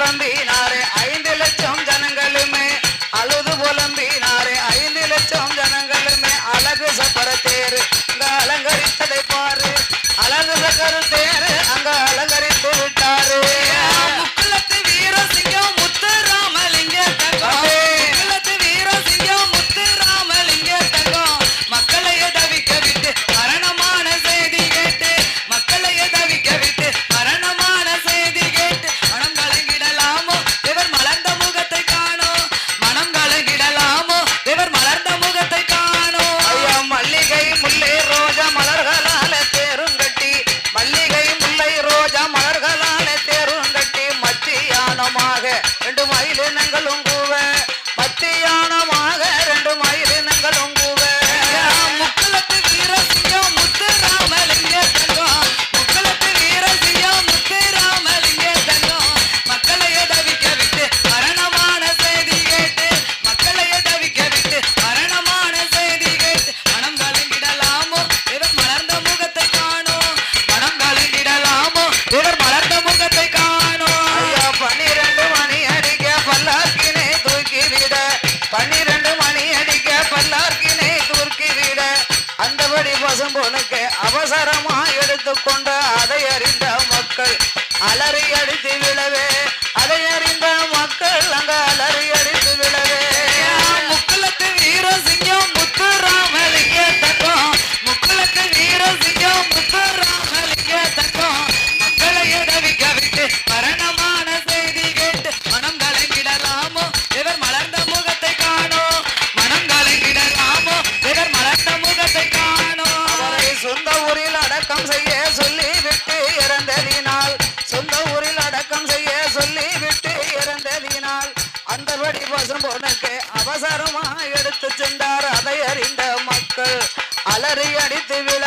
புலம்பினாரே 5 லட்சம் ஜனங்களுமே, அழுது புலம்பினாரே 5 லட்சம் ஜனங்களுமே. அழகு சக்கர தேரு அங்க அலங்கரித்ததை பாரு, அழகு சக்கர தேரு அங்க அலங்கரித்து விட்டாரு. முக்குலத்து வீர சிங்கம் முத்து ராமலிங்க தங்கம், முக்குலத்து வீர சிங்கம் முத்து ராமலிங்க தங்கம். மக்களைய தவிக்க விட்டு மரணமான செய்தி கேட்டு, மக்களைய தவிக்க விட்டு மரணமான செய்தி கேட்டு, மனம் கலங்கிடலாமோ இவர் மலர்ந்த முகத்தை காணோம், மனம் கலங்கிடலாமோ இவர் மலர்ந்த முகத்தை காணோம். ஐயா மல்லிகை முல்லை ரோஜா மலர்களால தேருங்கட்டி, மல்லிகை முல்லை ரோஜா மலர்களால தேருங்கட்டி. மத்தியானமாக 2 மயிலினங்களும் கூவ, மத்தியானமாக 2 மயிலினங்களும் கூவ. முக்குலத்து வீர சிங்கம் முத்து ராமலிங்க தங்கம், முக்குலத்து வீர சிங்கம் முத்து ராமலிங்க தங்கம். மக்களைய தவிக்க விட்டு மரணமான செய்தி கேட்டு, மக்களைய தவிக்க விட்டு மரணமான செய்தி கேட்டு, மனம் கலங்கிடலாமோ இவர் மலர்ந்த முகத்தை காணோம், மனம் கலங்கிடலாமோ இவர் மலர்ந்த முகத்தை காணோம். ஐயா 12 மணி அடிக்க பல்லாக்கினை தூக்கி விட, 12 மணி அடிக்க பல்லாக்கினை தூக்கி விட. அந்தபடி பசும்பொனுக்கு அவசரமா எடுத்துக்கொண்ட அதை அறிந்த மக்கள் அலறி அடித்து விழவே, அதை அறிந்த மக்கள் அங்க அலறி அடித்து விழவே. முக்குலத்து வீர சிங்கம் முத்து ராமலிங்க தங்கம், முக்குலத்து வீர சிங்கம் முத்து ராமலிங்க தங்கம். மக்களைய தவிக்க விட்டு மரணமான செய்தி கேட்டு, மனம் கலங்கிடலாமோ இவர் மலர்ந்த முகத்தை காணோம், மனம் கலங்கிடலாமோ இவர் மலர்ந்த முகத்தை காணோம். அவரை சொந்த ஊரில் அடக்கம் செய்ய சொல்லி விட்டு இறந்ததினால், சொந்த ஊரில் அடக்கம் செய்ய சொல்லி விட்டு இறந்ததினால், அந்தபடி பசும்பொனுக்கு அவசரமா எடுத்து சென்றார். அதை அறிந்த மக்கள் அலறி அடித்து விழ